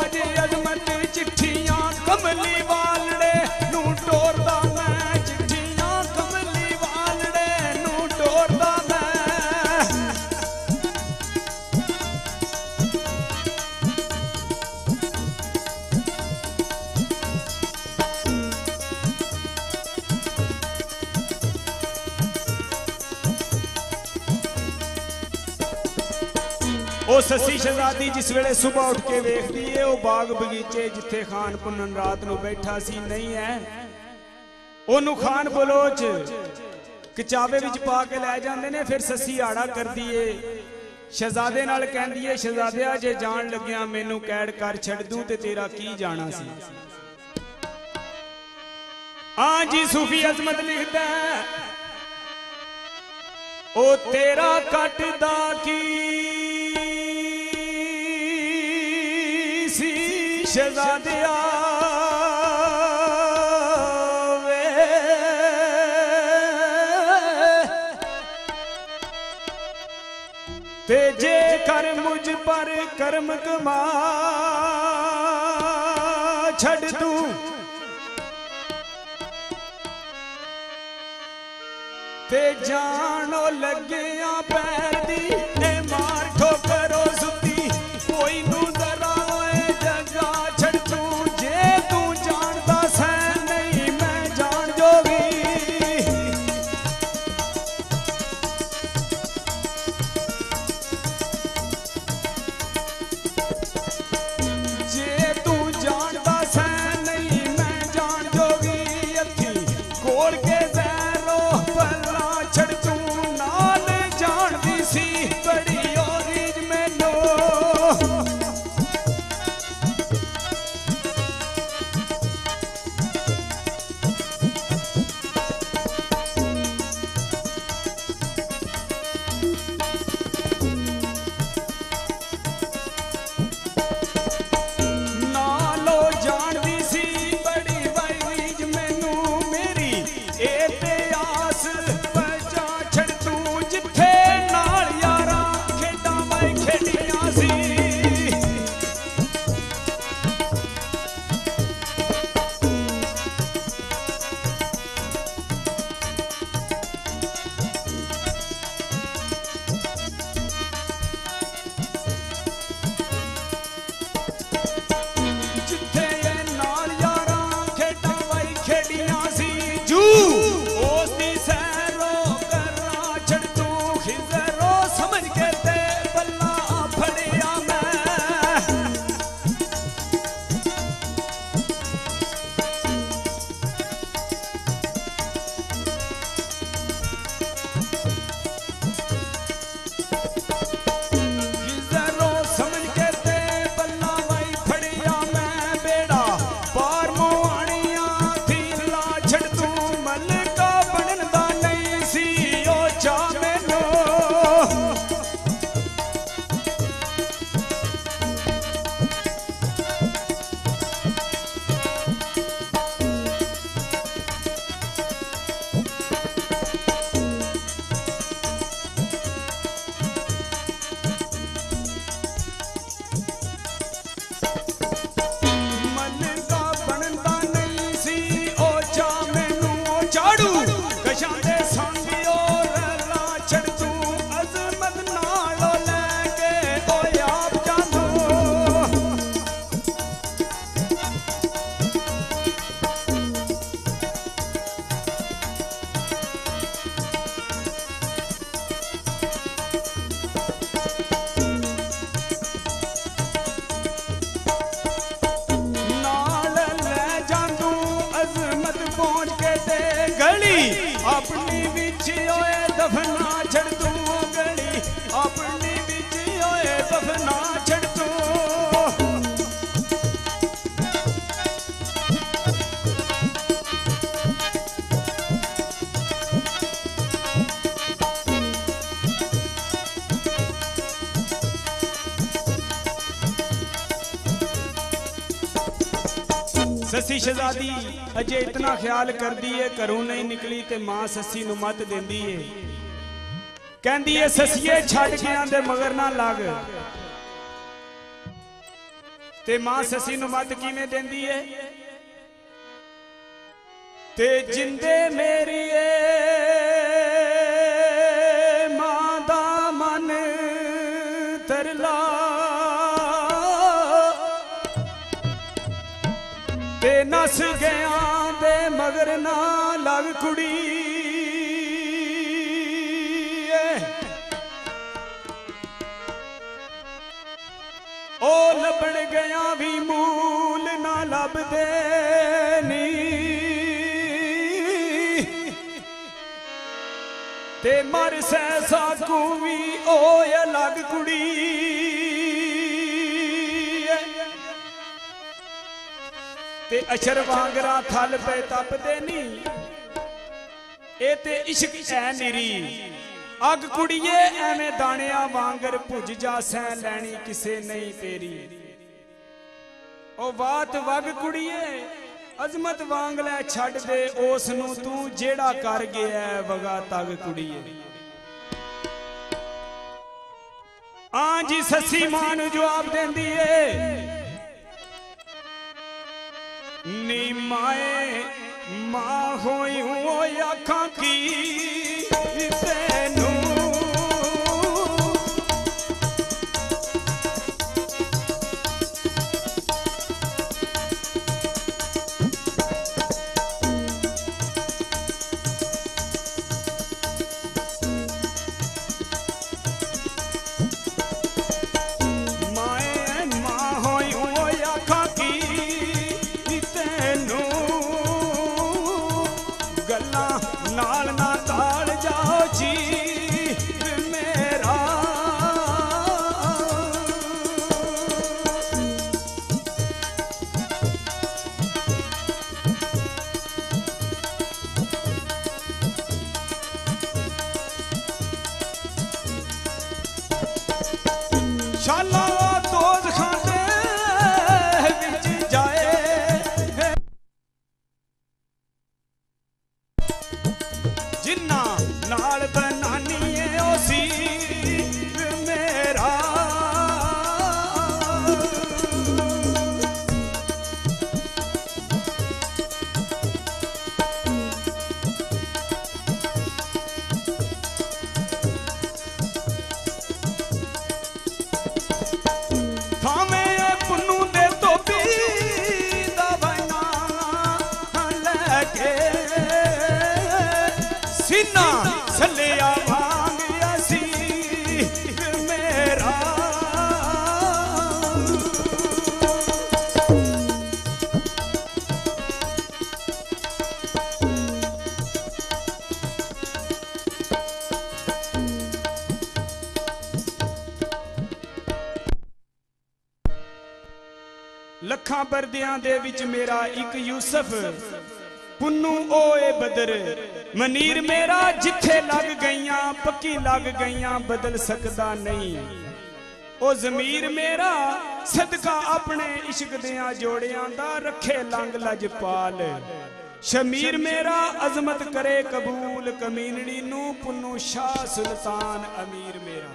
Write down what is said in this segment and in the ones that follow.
बाजे अजमत चिट्ठियां कमली वालड़े नू टोरदा मैं चिट्ठियां कमली वालड़े नू टोरदा मैं ਉਹ ਸੱਸੀ ਸ਼ਹਿਜ਼ਾਦੀ ਜਿਸ ਵੇਲੇ ਸੁਬਹ ਉੱਠ ਕੇ ਵੇਖਦੀ ਏ ਉਹ ਬਾਗ ਬਗੀਚੇ ਜਿੱਥੇ ਖਾਨ ਪੁੰਨਨ ਰਾਤ ਨੂੰ ਬੈਠਾ ਸੀ ਨਹੀਂ ਹੈ ਉਹਨੂੰ ਖਾਨ ਬਲੋਚ ਕਚਾਵੇ ਵਿੱਚ ਪਾ ਕੇ ਲੈ ਜਾਂਦੇ ਨੇ ਫਿਰ ਸੱਸੀ ਆੜਾ ਕਰਦੀ ਏ ਸ਼ਹਿਜ਼ਾਦੇ ਨਾਲ ਕਹਿੰਦੀ ਏ ਸ਼ਹਿਜ਼ਾਦਿਆ ਜੇ ਜਾਣ ਲੱਗਿਆ ਮੈਨੂੰ ਕੈਦ ਕਰ ਛੱਡ ਦੂੰ ਤੇ ਤੇਰਾ ਕੀ ਜਾਣਾ ਸੀ हाँ जी सूफी अजमत लिखदा ओ तेरा कटदा की सी शहजादिया ते जे कर मुझ पर कर्म कमा छड़ तू ते जानो लगिया पैर दी ते मार ठोकरो सुती कोई नू डराए जगा छड़ तू जे तू जानदा सै नहीं मैं जान जोगी जे तू जानदा सै नहीं मैं जान जोगी अथी कोड़ के छड़ तू नाल जानदी सी बड़ी ओरीज मैनू नालो जानदी सी बड़ी वरीज मैनू मेरी ए अपनी बिच ओए दफना छड़ तू गली अपनी बिच ओए दफना छड़ तू सस्सी शहजादी अजे इतना ख्याल करदी है घरों नहीं निकली ते मां सस्सी नू मत देंदी है कहंदी है सस्सीए छड़ के आंदे मगर ना लग ते मां ससी नूं मत किवें देंदी है ते जिंदे मेरी मां दा मन तरला ते नस गया दे मगर ना लग कुड़ी ओ लभण गया भी मूल ना लभदे नी ते मर सैसा भी ओ अलग कुड़ी ते अशर वांगरा थल पे तपदे नी ए ते इश्क ऐ निरी अग कुड़िए एवें दानिया वांगर भुज जा सैं लैनी किसे नहीं तेरी ओ बात वग कुड़िए अजमत वांग लै छड़ दे उस नूं तू जेड़ा कर गया वगा तग कुड़िए आं जी ससी मां नूं जवाब देंदी है नी माए मां होई हो आखां की तेनू शाला दोज खाने विच जाए जिन्ना नाल बनानी है ओ सी मेरा सीना सलिया मांग असी मेरा लखां परदियां दे विच मेरा एक यूसुफ पुन्नू ओए बदर मनीर मेरा जिथे लग गईयां पक्की लग गईयां बदल सकदा नहीं ओ जमीर मेरा सदका अपने इश्क दियां जोड़ियां दा रखे लंग लजपाल शमीर मेरा अजमत करे कबूल कमीनड़ी नू पुन्नू शाह सुल्तान अमीर मेरा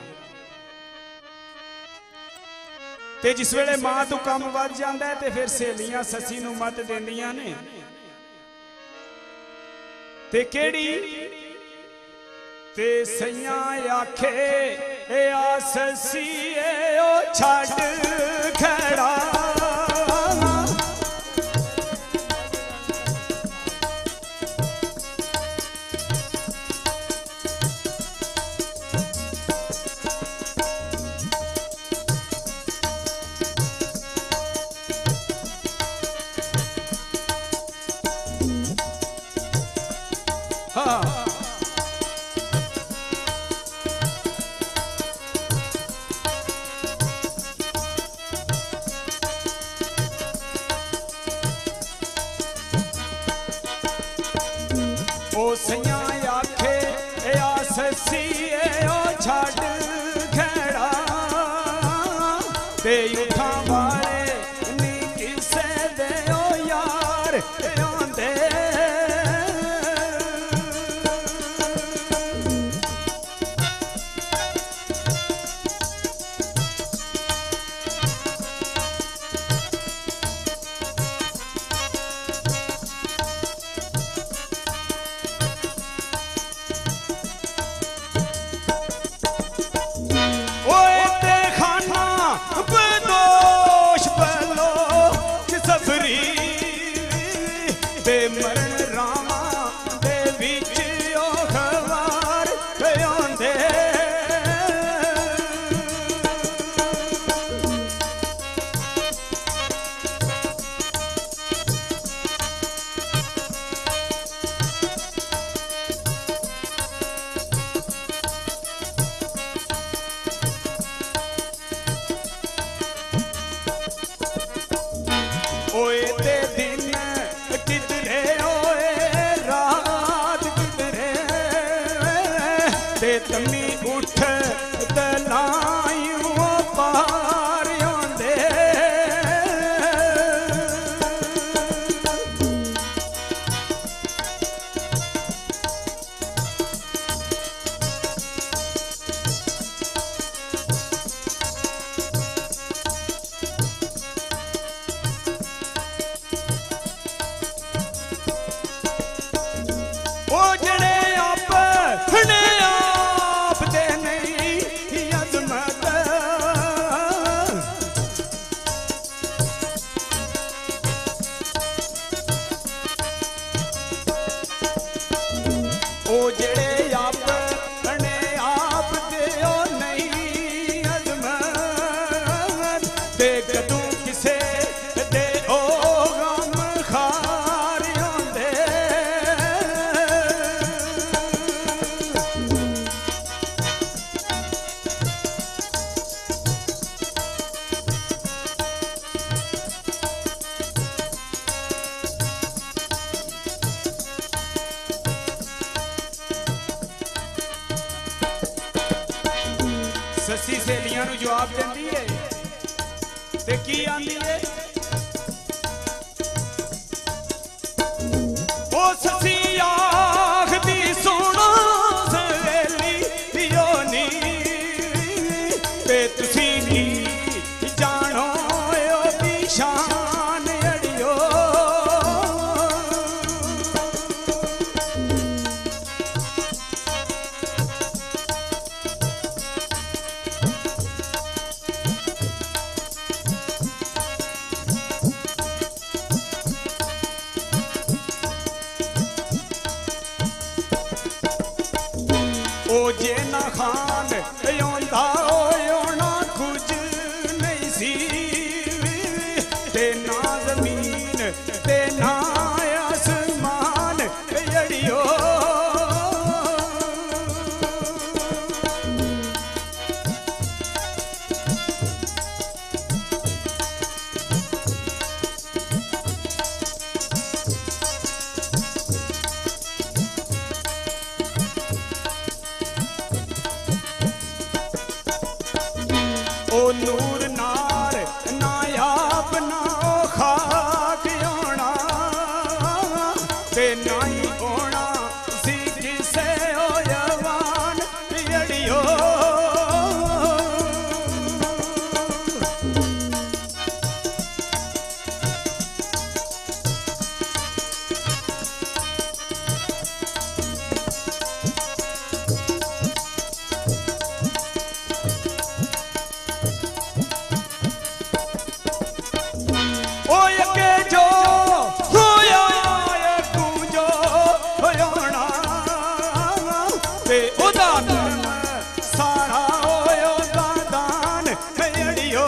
ते जिस वेले मां तू कम वध जांदा है ते फिर सहेलियां ससी नू मत देंदियां ने ते केड़ी ते सैया आखे ए आ ससी ओ छड़ खड़ा ओ सैया आखे आ ससी ओ छड़ खड़ा ते उठा वाले नी किसे दे ओ यार आंदे पार आंदे ओ जड़े अपने आप दे नहीं अजमत ओ जड़े अपने आप दे ओ नहीं अजमत ते कदों किसे दे ओ गम खार आंदे ससी सहेलियां नूं जवाब देंदी है ते की आंदी है ओ ससी आखदी सुनो सहेली दियो नी ते तुसी नी जानो ओदी शान अड़ियो ओ जे ना खान आंदा होना कुछ नहीं सी ते ना जमीन ते ना आसमान अड़ियो ओ नूर नार नायाब ना ओ खाक आना ते नाई होना सी किसे ओ जवान अड़ियो ओ यके जो होया तू जो होना ते ओदा धर्म सारा होयो दान अड़ियो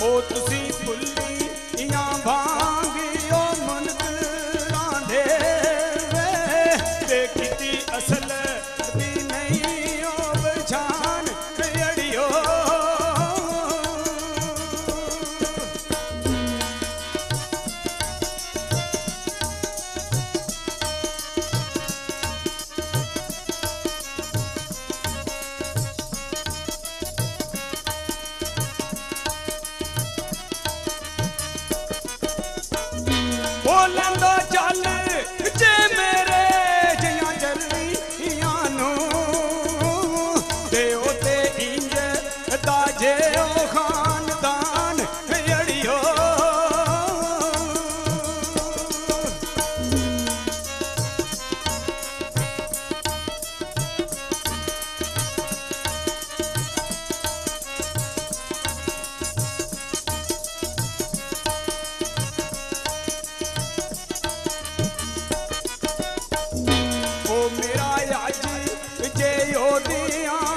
ओ तुसी फुल्लियां भांगियो मुनकरां दे ते किती असल दी नहीं ओ पहचान अड़ियो बोलंदो चल जे मेरे जियां जलियां नूं ते ओते इंज ताजे ओ खानदान अड़ियो ओ मेरा अज जे ओदियां